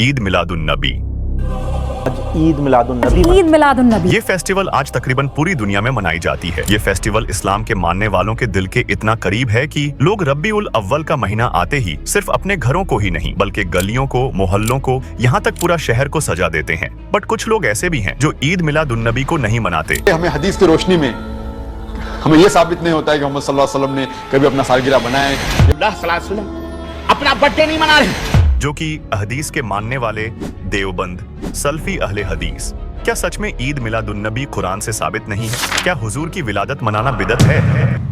ईद मिलादुन्नबी। ईद मिलादुन्नबी। ये फेस्टिवल आज तकरीबन पूरी दुनिया में मनाई जाती है। ये फेस्टिवल इस्लाम के मानने वालों के दिल के इतना करीब है कि लोग रब्बीउल अव्वल का महीना आते ही सिर्फ अपने घरों को ही नहीं बल्कि गलियों को, मोहल्लों को, यहाँ तक पूरा शहर को सजा देते हैं। बट कुछ लोग ऐसे भी हैं जो ईद मिलादुन्नबी को नहीं मनाते। हमें हदीस की रोशनी में हमें यह साबित नहीं होता है कि मोहम्मद सल्लल्लाहु अलैहि वसल्लम ने कभी अपना सालगिरह बनाया है। अपना बर्थडे नहीं मना रहे, जो कि हदीस के मानने वाले देवबंद सल्फी अहले हदीस। क्या सच में ईद मिलादुन्नबी कुरान से साबित नहीं है? क्या हुजूर की विलादत मनाना बिदअत है?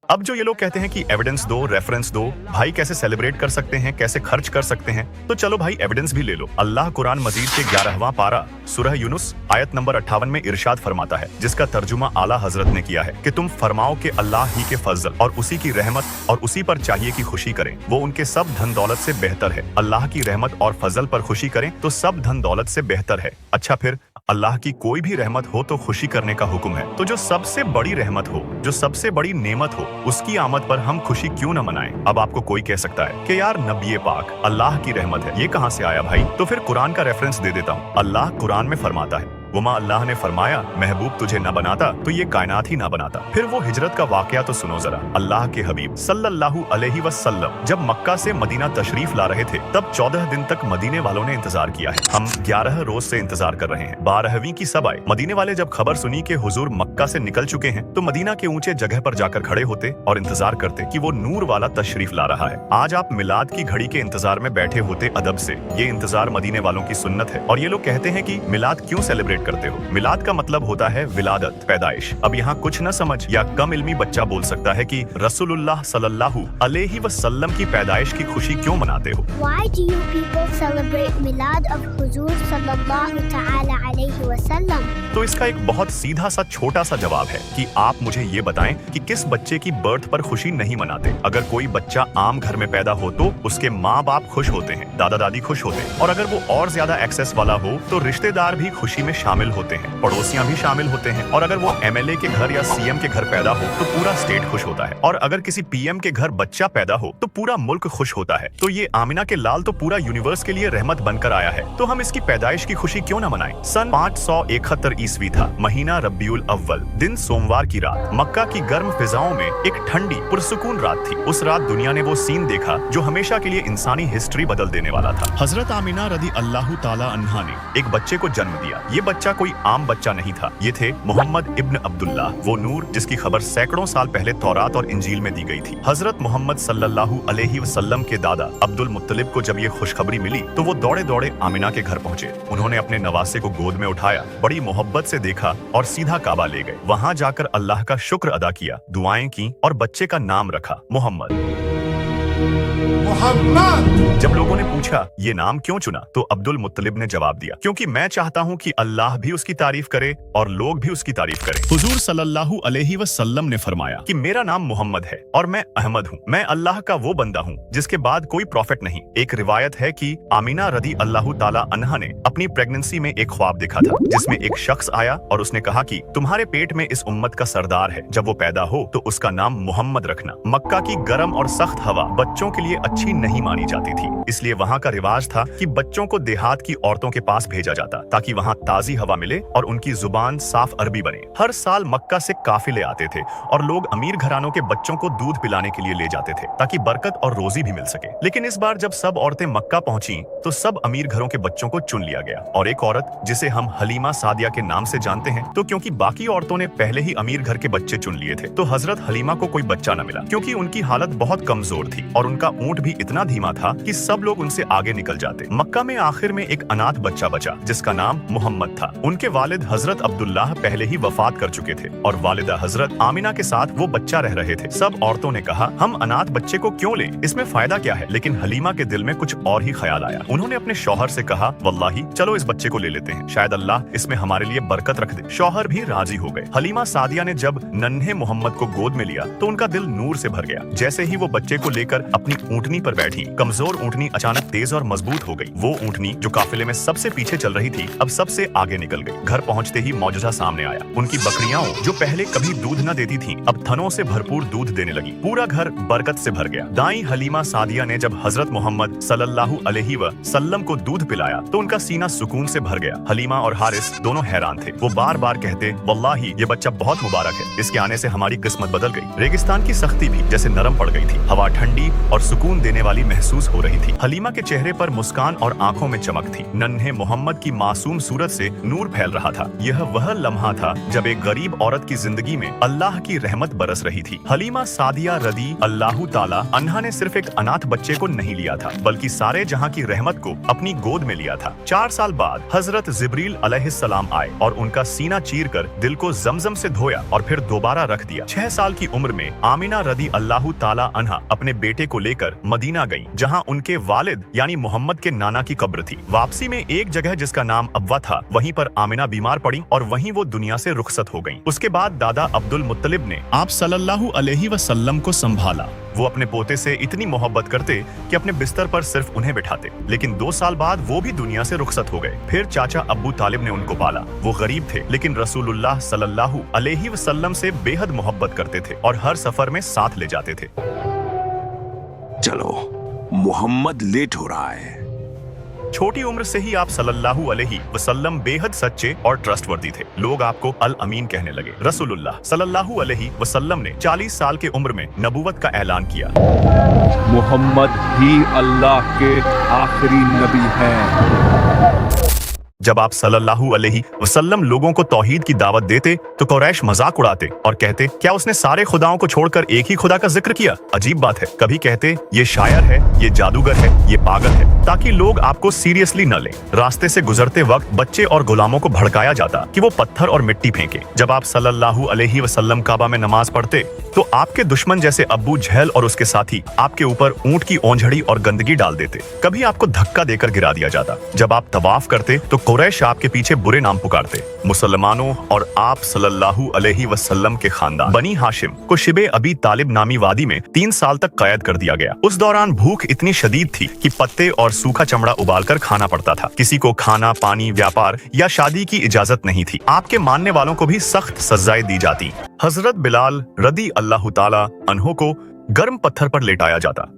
अब जो ये लोग कहते हैं कि एविडेंस दो, रेफरेंस दो, भाई कैसे सेलिब्रेट कर सकते हैं, कैसे खर्च कर सकते हैं, तो चलो भाई एविडेंस भी ले लो। अल्लाह कुरान मजीद के 11वां पारा सूरह यूनुस आयत नंबर 58 में इरशाद फरमाता है, जिसका तर्जुमा आला हजरत ने किया है कि तुम फरमाओ कि अल्लाह ही के फजल और उसी की रहमत और उसी पर चाहिए कि खुशी करें, वो उनके सब धन दौलत से बेहतर है। अल्लाह की रहमत और फजल पर खुशी करें तो सब धन दौलत से बेहतर है। अच्छा, फिर अल्लाह की कोई भी रहमत हो तो खुशी करने का हुक्म है, तो जो सबसे बड़ी रहमत हो, जो सबसे बड़ी नेमत हो, उसकी आमद पर हम खुशी क्यों न मनाएं? अब आपको कोई कह सकता है कि यार नबी पाक अल्लाह की रहमत है, ये कहां से आया भाई? तो फिर कुरान का रेफरेंस दे देता हूं। अल्लाह कुरान में फरमाता है, वमा अल्लाह ने फरमाया महबूब तुझे न बनाता तो ये कायनात ही न बनाता। फिर वो हिजरत का वाकया तो सुनो जरा। अल्लाह के हबीब सल्लल्लाहु अलैहि वसल्लम जब मक्का से मदीना तशरीफ ला रहे थे तब 14 दिन तक मदीने वालों ने इंतजार किया है। हम 11 रोज से इंतजार कर रहे हैं। 12वीं की सब आए। मदीने वाले जब खबर सुनी कि हुजूर मक्का से निकल चुके हैं तो मदीना के ऊंचे जगह पर जाकर खड़े होते और इंतजार करते कि वो नूर वाला तशरीफ ला रहा है। आज आप मिलाद की घड़ी के इंतजार में बैठे होते अदब से। ये इंतजार मदीने वालों की सुन्नत है। और ये लोग कहते हैं कि मिलाद क्यों सेलिब्रेट करते हो? मिलाद का मतलब होता है विलादत, पैदाइश। अब यहाँ कुछ न समझ या कम इल्मी बच्चा बोल सकता है कि रसूलुल्लाह सल्लल्लाहु अलैहि वसल्लम की पैदाइश की खुशी क्यों मनाते हो? Why do you people celebrate Milad of Huzur sallallahu ta'ala alayhi wa sallam? तो इसका एक बहुत सीधा सा छोटा सा जवाब है कि आप मुझे ये बताएं कि किस बच्चे की बर्थ पर खुशी नहीं मनाते। अगर कोई बच्चा आम घर में पैदा हो तो उसके माँ बाप खुश होते हैं, दादा दादी खुश होते हैं, और अगर वो और ज्यादा एक्सेस वाला हो तो रिश्तेदार भी खुशी में शामिल होते हैं, पड़ोसियां भी शामिल होते हैं, और अगर वो एमएलए के घर या सीएम के घर पैदा हो तो पूरा स्टेट खुश होता है, और अगर किसी पीएम के घर बच्चा पैदा हो तो पूरा मुल्क खुश होता है। तो ये आमिना के लाल तो पूरा यूनिवर्स के लिए रहमत बनकर आया है, तो हम इसकी पैदाइश की खुशी क्यों न मनाएं? सन 571 ईस्वी था, महीना रब्बीउल अव्वल, दिन सोमवार की रात। मक्का की गर्म फिजाओं में एक ठंडी पुरसुकून रात थी। उस रात दुनिया ने वो सीन देखा जो हमेशा के लिए इंसानी हिस्ट्री बदल देने वाला था। हजरत आमिना रदी अल्लाह ताला अन्हा ने एक बच्चे को जन्म दिया। ये बच्चा कोई आम बच्चा नहीं था, ये थे मोहम्मद इब्न अब्दुल्लाह, वो नूर जिसकी खबर सैकड़ों साल पहले तौरात और इंजील में दी गई थी। हजरत मोहम्मद सल्लल्लाहु अलैहि वसल्लम के दादा अब्दुल मुत्तलिब को जब ये खुशखबरी मिली तो वो दौड़े दौड़े आमिना के घर पहुंचे। उन्होंने अपने नवासे को गोद में उठाया, बड़ी मोहब्बत से देखा और सीधा काबा ले गए। वहां जाकर अल्लाह का शुक्र अदा किया, दुआएं की और बच्चे का नाम रखा मोहम्मद। जब लोगों ने पूछा ये नाम क्यों चुना तो अब्दुल मुत्तलिब ने जवाब दिया, क्योंकि मैं चाहता हूं कि अल्लाह भी उसकी तारीफ करे और लोग भी उसकी तारीफ करें। हुजूर सल्लल्लाहु अलैहि वसल्लम ने फरमाया कि मेरा नाम मोहम्मद है और मैं अहमद हूं। मैं अल्लाह का वो बंदा हूं जिसके बाद कोई प्रॉफिट नहीं। एक रिवायत है कि आमिना रदी अल्लाह ताला अन्हा ने अपनी प्रेगनेंसी में एक ख्वाब देखा था जिसमें एक शख्स आया और उसने कहा कि तुम्हारे पेट में इस उम्मत का सरदार है, जब वो पैदा हो तो उसका नाम मोहम्मद रखना। मक्का की गर्म और सख्त हवा बच्चों के लिए अच्छी नहीं मानी जाती थी, इसलिए वहाँ का रिवाज था कि बच्चों को देहात की औरतों के पास भेजा जाता ताकि वहाँ ताजी हवा मिले और उनकी जुबान साफ अरबी बने। हर साल मक्का से काफिले आते थे और लोग अमीर घरानों के बच्चों को दूध पिलाने के लिए ले जाते थे ताकि बरकत और रोजी भी मिल सके। लेकिन इस बार जब सब औरतें मक्का पहुंची तो सब अमीर घरों के बच्चों को चुन लिया गया, और एक औरत जिसे हम हलीमा सादिया के नाम से जानते हैं, तो क्योंकि बाकी औरतों ने पहले ही अमीर घर के बच्चे चुन लिए थे तो हजरत हलीमा को कोई बच्चा न मिला, क्योंकि उनकी हालत बहुत कमजोर थी और उनका ऊंट भी इतना धीमा था कि सब लोग उनसे आगे निकल जाते। मक्का में आखिर में एक अनाथ बच्चा बचा जिसका नाम मोहम्मद था। उनके वालिद हजरत अब्दुल्लाह पहले ही वफात कर चुके थे और वालिदा हजरत आमिना के साथ वो बच्चा रह रहे थे। सब औरतों ने कहा हम अनाथ बच्चे को क्यों लें, इसमें फायदा क्या है? लेकिन हलीमा के दिल में कुछ और ही ख्याल आया। उन्होंने अपने शौहर से कहा वल्लाही चलो इस बच्चे को ले लेते हैं, शायद अल्लाह इसमें हमारे लिए बरकत रख दे। शौहर भी राजी हो गए। हलीमा सादिया ने जब नन्हे मोहम्मद को गोद में लिया तो उनका दिल नूर से भर गया। जैसे ही वो बच्चे को लेकर कर अपनी ऊँटनी पर बैठी। कमजोर ऊँटनी अचानक तेज और मजबूत हो गई। वो ऊँटनी जो काफिले में सबसे पीछे चल रही थी अब सबसे आगे निकल गई। घर पहुँचते ही मौजूदा सामने आया। उनकी बकरियां जो पहले कभी दूध न देती थीं, अब थनों से भरपूर दूध देने लगी। पूरा घर बरकत से भर गया। दाई हलीमा सादिया ने जब हजरत मोहम्मद सल्लल्लाहु अलैहि वसल्लम को दूध पिलाया तो उनका सीना सुकून से भर गया। हलीमा और हारिस दोनों हैरान थे। वो बार बार कहते, वल्लाही ये बच्चा बहुत मुबारक है, इसके आने से हमारी किस्मत बदल गई। रेगिस्तान की सख्ती भी जैसे नरम पड़ गई थी। हवा ठंडी और सुकून देने वाली महसूस हो रही थी। हलीमा के चेहरे पर मुस्कान और आंखों में चमक थी। नन्हे मोहम्मद की मासूम सूरत से नूर फैल रहा था। यह वह लम्हा था जब एक गरीब औरत की जिंदगी में अल्लाह की रहमत बरस रही थी। हलीमा सादिया रदी अल्लाहु ताला अन्हा ने सिर्फ एक अनाथ बच्चे को नहीं लिया था, बल्कि सारे जहां की रहमत को अपनी गोद में लिया था। 4 साल बाद हजरत जिब्रील अलैहिस्सलाम आए और उनका सीना चीरकर दिल को जमजम से धोया और फिर दोबारा रख दिया। 6 साल की उम्र में आमिना रदी अल्लाहु ताला अन्हा अपने बेटे को लेकर मदीना गईं, जहां उनके वालिद यानी मोहम्मद के नाना की कब्र थी। वापसी में एक जगह जिसका नाम अब्वा था, वहीं पर आमिना बीमार पड़ी और वहीं वो दुनिया से रुखसत हो गईं। उसके बाद दादा अब्दुल मुत्तलिब ने आप सल्लल्लाहु अलैहि वसल्लम को संभाला। वो अपने पोते से इतनी मोहब्बत करते कि अपने बिस्तर पर सिर्फ उन्हें बिठाते। लेकिन 2 साल बाद वो भी दुनिया से रुखसत हो गए। फिर चाचा अब्बू तालिब ने उनको पाला। वो गरीब थे लेकिन रसूलुल्लाह सल्लल्लाहु अलैहि वसल्लम से बेहद मोहब्बत करते थे और हर सफर में साथ ले जाते थे। चलो, मोहम्मद लेट हो रहा है। छोटी उम्र से ही आप सल्लल्लाहु अलैहि वसल्लम बेहद सच्चे और ट्रस्टवर्दी थे। लोग आपको अल अमीन कहने लगे। रसूलुल्लाह सल्लल्लाहु अलैहि वसल्लम ने 40 साल की उम्र में नबूवत का ऐलान किया। मोहम्मद ही अल्लाह के आखिरी नबी हैं। जब आप सल्लल्लाहु अलैहि वसल्लम लोगों को तौहीद की दावत देते तो कुरैश मजाक उड़ाते और कहते, क्या उसने सारे खुदाओं को छोड़कर एक ही खुदा का जिक्र किया? अजीब बात है। कभी कहते ये शायर है, ये जादूगर है, ये पागल है, ताकि लोग आपको सीरियसली न लें। रास्ते से गुजरते वक्त बच्चे और गुलामों को भड़काया जाता कि वो पत्थर और मिट्टी फेंके। जब आप सल्लल्लाहु अलैहि वसल्लम काबा में नमाज पढ़ते तो आपके दुश्मन जैसे अब्बू जहल और उसके साथी आपके ऊपर ऊंट की ओंझड़ी और गंदगी डाल देते। कभी आपको धक्का देकर गिरा दिया जाता। जब आप तवाफ करते तो कुरैश आपके पीछे बुरे नाम पुकारते। मुसलमानों और आप सल्लल्लाहु अलैहि वसल्लम के खानदान बनी हाशिम को शिबे अबी तालिब नामी वादी में 3 साल तक कैद कर दिया गया। उस दौरान भूख इतनी शदीद थी कि पत्ते और सूखा चमड़ा उबालकर खाना पड़ता था। किसी को खाना, पानी, व्यापार या शादी की इजाजत नहीं थी। आपके मानने वालों को भी सख्त सजाएं दी जाती। हजरत बिलाल रदी अल्लाह ताला अन्हो को गर्म पत्थर पर लेटाया जाता।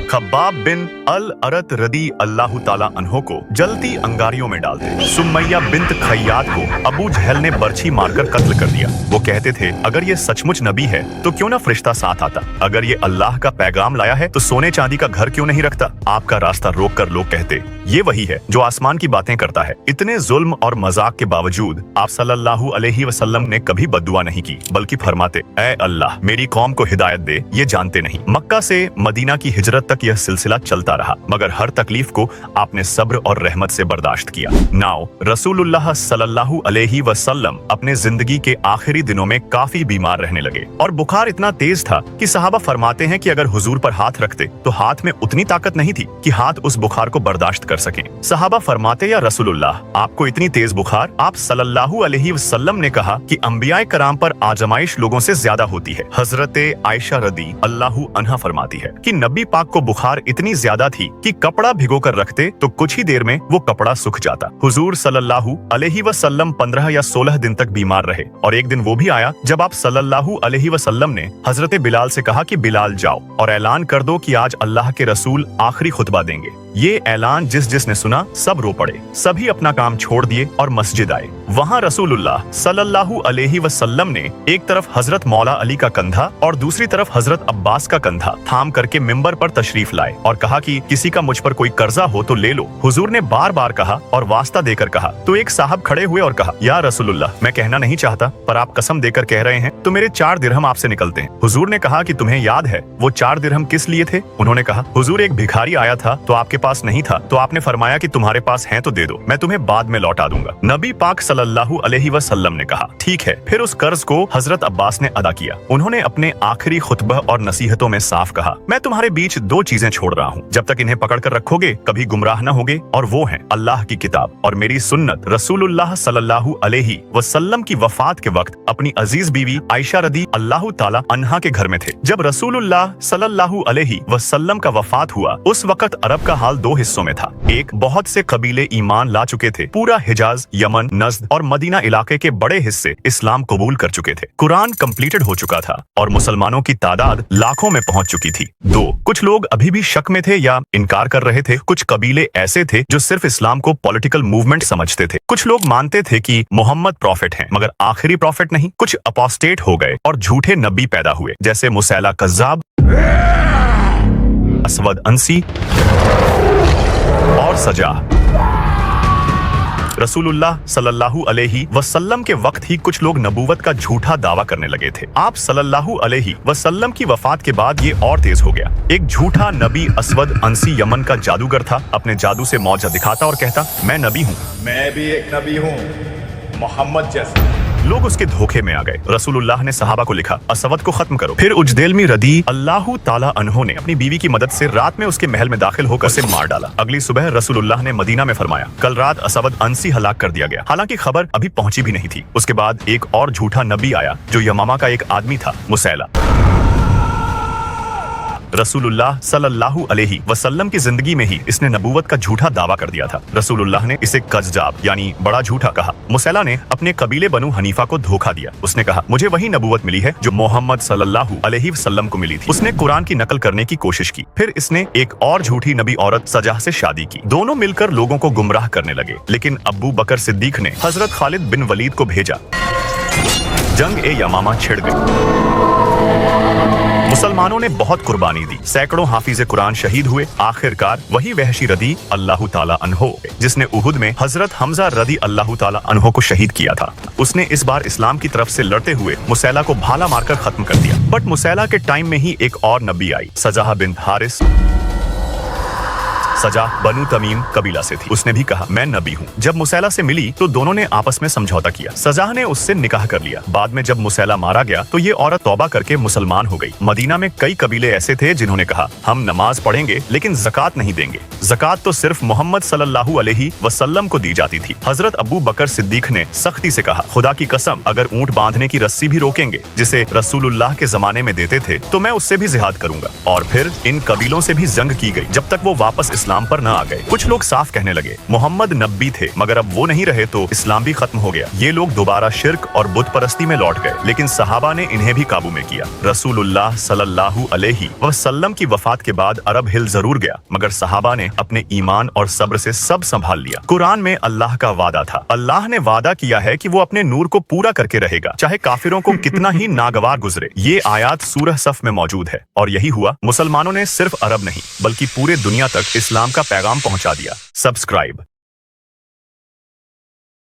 खब्बाब बिन अल अरत रदी अल्लाह ताला अन्हो को जलती अंगारियों में डालते। सुमैया बिन्त खैयात को अबू जहल ने बर्छी मारकर कत्ल कर दिया। वो कहते थे, अगर ये सचमुच नबी है तो क्यों ना फरिश्ता साथ आता? अगर ये अल्लाह का पैगाम लाया है तो सोने चांदी का घर क्यों नहीं रखता? आपका रास्ता रोक कर लोग कहते, ये वही है जो आसमान की बातें करता है। इतने जुल्म और मजाक के बावजूद आप सल्लल्लाहु अलैहि वसल्लम ने कभी बद्दुआ नहीं की, बल्कि फरमाते, ऐ अल्लाह मेरी कौम को हिदायत दे, ये जानते नहीं। मक्का से मदीना की हिजरत तक यह सिलसिला चलता रहा, मगर हर तकलीफ को आपने सब्र और रहमत से बर्दाश्त किया। नाउ रसूलुल्लाह सल्लल्लाहु अलैहि वसल्लम अपने जिंदगी के आखिरी दिनों में काफी बीमार रहने लगे और बुखार इतना तेज था कि सहाबा फरमाते हैं कि अगर हुजूर पर हाथ रखते तो हाथ में उतनी ताकत नहीं थी कि हाथ उस बुखार को बर्दाश्त कर सके। सहाबा फरमाते, या रसूलुल्लाह आपको इतनी तेज बुखार? आप सल्लल्लाहु अलैहि वसल्लम ने कहा कि अंबियाए कराम पर आजमाइश लोगों से ज्यादा होती है। हजरत आयशा रदी अल्लाहु अन्हा फरमाती है कि नबी पाक को बुखार इतनी ज्यादा थी कि कपड़ा भिगो कर रखते तो कुछ ही देर में वो कपड़ा सूख जाता। हुजूर सल्लल्लाहु अलैहि वसल्लम 15 या 16 दिन तक बीमार रहे और एक दिन वो भी आया जब आप सल्लल्लाहु अलैहि वसल्लम ने हजरत बिलाल से कहा कि बिलाल जाओ और ऐलान कर दो कि आज अल्लाह के रसूल आखिरी खुतबा देंगे। ये ऐलान जिसने सुना सब रो पड़े। सभी अपना काम छोड़ दिए और मस्जिद आए। वहाँ रसूलुल्लाह सल्लल्लाहु अलैहि वसल्लम ने एक तरफ हजरत मौला अली का कंधा और दूसरी तरफ हजरत अब्बास का कंधा थाम करके मिंबर पर तशरीफ लाए और कहा कि किसी का मुझ पर कोई कर्जा हो तो ले लो। हुजूर ने बार बार कहा और वास्ता देकर कहा तो एक साहब खड़े हुए और कहा, या रसूलुल्लाह मैं कहना नहीं चाहता पर आप कसम देकर कह रहे हैं तो मेरे 4 दिरहम आपसे निकलते हैं। हुजूर ने कहा कि तुम्हें याद है वो 4 दिरहम किस लिए थे? उन्होंने कहा, हुजूर एक भिखारी आया था तो आपके पास नहीं था तो आपने फरमाया कि तुम्हारे पास है तो दे दो, मैं तुम्हें बाद में लौटा दूंगा। नबी पाक सल्लल्लाहु अलैहि वसल्लम ने कहा ठीक है। फिर उस कर्ज को हजरत अब्बास ने अदा किया। उन्होंने अपने आखिरी खुतबा और नसीहतों में साफ कहा, मैं तुम्हारे बीच दो चीजें छोड़ रहा हूँ, जब तक इन्हें पकड़ कर रखोगे कभी गुमराह न होगे, और वो है अल्लाह की किताब और मेरी सुन्नत। रसूलुल्लाह सल्लल्लाहु अलैहि वसल्लम की वफात के वक्त अपनी अजीज बीवी आयशा रदी अल्लाह ताला अन्हा के घर में थे। जब रसूलुल्लाह सल्लल्लाहु अलैहि वसल्लम का वफात हुआ उस वक्त अरब का हाल दो हिस्सों में था। एक, बहुत से कबीले ईमान ला चुके थे, पूरा हिजाज, यमन, नज्द और मदीना इलाके के बड़े हिस्से इस्लाम कबूल कर चुके थे। कुरान कंप्लीटेड हो चुका था और मुसलमानों की तादाद लाखों में पहुंच चुकी थी। दो, कुछ लोग अभी भी शक में थे या इनकार कर रहे थे। कुछ कबीले ऐसे थे जो सिर्फ इस्लाम को पॉलिटिकल मूवमेंट समझते थे। कुछ लोग मानते थे कि मोहम्मद प्रॉफिट हैं मगर आखिरी प्रॉफिट नहीं। कुछ अपोस्टेट हो गए और झूठे नबी पैदा हुए, जैसे मुसैला कज़्ज़ाब, असवद अंसी और सजाह। रसूलुल्लाह सल्लल्लाहु अलैहि वसल्लम के वक्त ही कुछ लोग नबूवत का झूठा दावा करने लगे थे। आप सल्लल्लाहु अलैहि वसल्लम की वफात के बाद ये और तेज हो गया। एक झूठा नबी असवद अंसी यमन का जादूगर था, अपने जादू से मौजा दिखाता और कहता, मैं नबी हूँ, मैं भी एक नबी हूँ, मोहम्मद जैसा। लोग उसके धोखे में आ गए। रसूलुल्लाह ने सहाबा को लिखा, असवद को खत्म करो। फिर उजदेलमी रदी अल्लाह ताला अन्हो ने अपनी बीवी की मदद से रात में उसके महल में दाखिल होकर उसे मार डाला। अगली सुबह रसूलुल्लाह ने मदीना में फरमाया, कल रात असवद अंसी हलाक कर दिया गया। हालांकि खबर अभी पहुंची भी नहीं थी। उसके बाद एक और झूठा नबी आया जो यमामा का एक आदमी था, मुसैला। रसूलुल्लाह सल्लल्लाहु अलैहि वसल्लम की जिंदगी में ही इसने नबूवत का झूठा दावा कर दिया था। रसूलुल्लाह ने इसे कज़्ज़ाब यानी बड़ा झूठा कहा। मुसैला ने अपने कबीले बनु हनीफा को धोखा दिया। उसने कहा, मुझे वही नबूवत मिली है जो मोहम्मद सल्लल्लाहु अलैहि वसल्लम को मिली थी। उसने कुरान की नकल करने की कोशिश की। फिर इसने एक और झूठी नबी औरत सजाह से शादी की। दोनों मिलकर लोगों को गुमराह करने लगे। लेकिन अब्बू बकर सिद्दीक ने हजरत खालिद बिन वलीद को भेजा। जंग ए यमामा छिड़ गई। मुसलमानों ने बहुत कुर्बानी दी, सैकड़ों हाफिज कुरान शहीद हुए। आखिरकार वही वहशी रदी अल्लाह ताला अन्हो जिसने उहुद में हजरत हमजा रदी अल्लाह ताला अन्हो को शहीद किया था। उसने इस बार इस्लाम की तरफ से लड़ते हुए मुसैला को भाला मारकर खत्म कर दिया। बट मुसैला के टाइम में ही एक और नबी आई, सजाह बिन हारिस। सजाह बनु तमीम कबीला से थी। उसने भी कहा, मैं नबी हूँ। जब मुसैला से मिली तो दोनों ने आपस में समझौता किया। सजाह ने उससे निकाह कर लिया। बाद में जब मुसैला मारा गया तो ये औरत तौबा करके मुसलमान हो गई। मदीना में कई कबीले ऐसे थे जिन्होंने कहा, हम नमाज पढ़ेंगे लेकिन ज़कात नहीं देंगे। ज़कात तो सिर्फ मोहम्मद सल्लल्लाहु अलैहि वसल्लम को दी जाती थी। हजरत अबू बकर सिद्दीक ने सख्ती से कहा, खुदा की कसम, अगर ऊंट बांधने की रस्सी भी रोकेंगे जिसे रसूलुल्लाह के जमाने में देते थे तो मैं उससे भी जिहाद करूंगा। और फिर इन कबीलों से भी जंग की गई जब तक वो वापस इस्लाम पर न आ गए। कुछ लोग साफ कहने लगे, मोहम्मद नबी थे मगर अब वो नहीं रहे तो इस्लाम भी खत्म हो गया। ये लोग दोबारा शिर्क और बुत परस्ती में लौट गए। लेकिन सहाबा ने इन्हें भी काबू में किया। रसूलुल्लाह सल्लल्लाहु अलैहि वसल्लम की वफात के बाद अरब हिल जरूर गया मगर सहाबा ने अपने ईमान और सब्र से सब संभाल लिया। कुरान में अल्लाह का वादा था। अल्लाह ने वादा किया है कि वो अपने नूर को पूरा करके रहेगा, चाहे काफिरों को कितना ही नागवार गुजरे। ये आयात सूरह सफ में मौजूद है और यही हुआ। मुसलमानों ने सिर्फ अरब नहीं बल्कि पूरे दुनिया तक इस्लाम का पैगाम पहुंचा दिया। सब्सक्राइब